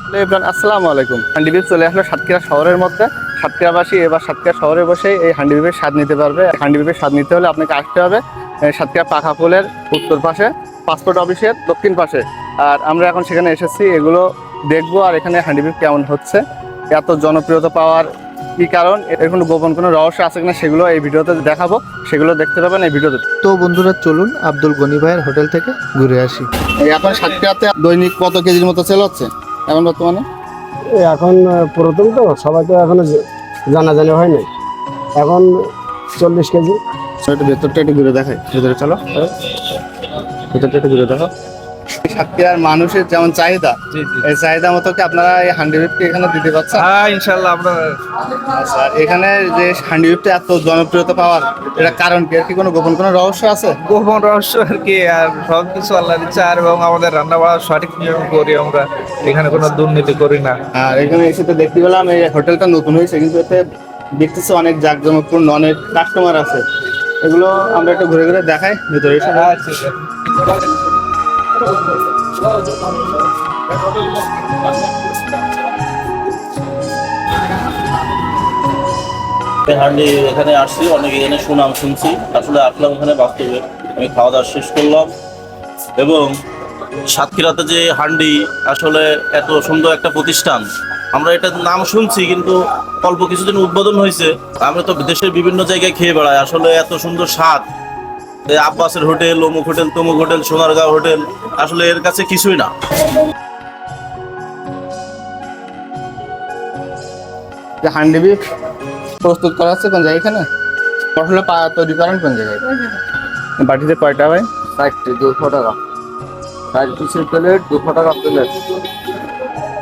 আসসালামু আলাইকুম। হান্ডি বিফ চলে আসলো সাতক্ষীরা শহরের মধ্যে। সাতক্ষীরাবাসী এবার সাতক্ষীরা শহরে বসে এই হান্ডি বিফের স্বাদ নিতে পারবে। হান্ডি বিফের স্বাদ নিতে হলে আপনাকে আসতে হবে সাতক্ষীরা পাখা ফুলের উত্তর পাশে, পাসপোর্ট অফিসের দক্ষিণ পাশে। আর আমরা এখন সেখানে এসেছি, এগুলো দেখবো আর এখানে হান্ডি বিফ কেমন হচ্ছে, এত জনপ্রিয়তা পাওয়ার কি কারণ, এর কোনো গোপন কোনো রহস্য আছে কিনা সেগুলো এই ভিডিওতে দেখাবো, সেগুলো দেখতে পাবেন এই ভিডিওতে। তো বন্ধুরা চলুন আব্দুল গনি ভাইয়ের হোটেল থেকে ঘুরে আসি। এখন সাতক্ষীরাতে দৈনিক কত কেজির মতো সেল হচ্ছে এখন বর্তমানে? এখন প্রথম তো সবাই তো এখনো জানাজানি হয় নাই। এখন 40 কেজি। একটু ভেতরটা একটু ঘুরে দেখাই, ভেতরে চলো, ভেতরটা একটু ঘুরে দেখো। সাতক্ষীরার মানুষের যেমন চাহিদা, এই চাহিদা মতো কি আপনারা এই হান্ডি বিফকে এখানে দিতে পারছেন? হ্যাঁ ইনশাল্লাহ আমরা। আচ্ছা, এখানে যে হান্ডি বিফটা এত জনপ্রিয়তা পাওয়ার এটা কারণ কি, এর কি কোনো গোপন কোনো রহস্য আছে? গোপন রহস্য আর কি, আর সবকিছু আল্লাহ দিচ্ছে, আর এবং আমাদের রান্না বাড়া সঠিক নিয়ম করি আমরা, এখানে কোনো দুর্নীতি করি না। আর এখানে এসে তো দেখতে পেলাম এই হোটেলটা নতুন হয়েছে, কিন্তু এতে দেখতেছি অনেক জাঁকজমকপূর্ণ, অনেক কাস্টমার আছে। এগুলো আমরা একটু ঘুরে ঘুরে দেখাই ভেতরে এসে। হান্ডি এখানে আসছি, অনেক এখানে সুনাম শুনছি, আসলে আসলাম এখানে বাস্তবে। আমি খাওয়া দাওয়া শেষ করলাম এবং সাতক্ষীরাতে যে হান্ডি আসলে এত সুন্দর একটা প্রতিষ্ঠান, আমরা এটার নাম শুনছি কিন্তু অল্প কিছুদিন উদ্বোধন হয়েছে। আমরা তো দেশের বিভিন্ন জায়গায় খেয়ে বেড়াই, আসলে এত সুন্দর স্বাদ। এই আব্বাসের হোটেল, অমুক হোটেল, তমুক হোটেল, সোনারগাঁও হোটেল, আসলে এর কাছে কিছুই না। যে হান্ডি বিফ প্রস্তুত করা হচ্ছে কোন জায়গায়, এখানে মশলা তৈরি করেন কোন জায়গায়? বাটিতে কয়টা ভাই? 60 200 টাকা। 60 পিসের প্লেট 200 টাকা প্লেট।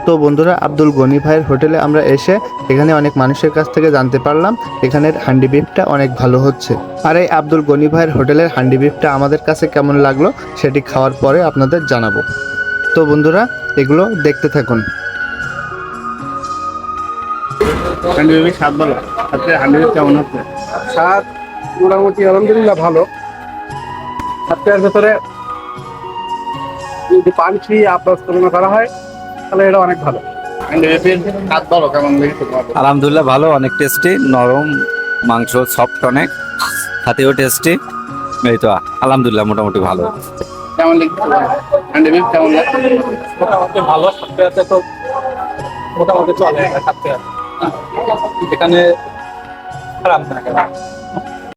তো বন্ধুরা আব্দুল গনি ভাইয়ের হোটেলে আমরা এসে এখানে অনেক মানুষের কাছ থেকে জানতে পারলাম এখানের হান্ডি বিফটা অনেক ভালো হচ্ছে। আর এই আব্দুল গনি ভাইয়ের হোটেলের হান্ডি বিফটা আমাদের কাছে কেমন লাগলো সেটি খাওয়ার পরে আপনাদের জানাবো। তো বন্ধুরা এগুলো দেখতে থাকুন। হান্ডি বিফের স্বাদ ভালো, আজকে হান্ডি বিফ কেমন হচ্ছে? স্বাদ মোটামুটি আলহামদুলিল্লাহ ভালো। সাতটার ভেতরে যদি পাঞ্চি আপনার করা হয় তাহলে এটা অনেক ভালো। হান্ডি বিফের স্বাদ ভালো, কেমন লেগেছে তোমার? আলহামদুলিল্লাহ ভালো, অনেক টেস্টি, নরম মাংস, সফট অনেক, হাতেও টেস্টি। এই তো আলহামদুলিল্লাহ মোটামুটি ভালো। কেমন লেগেছে হান্ডি বিফ, কেমন লাগছে? মোটামুটি ভালো। সাতক্ষীরাতে তো মোটামুটি চলে, সাতক্ষীরা এখানে খারাপ না।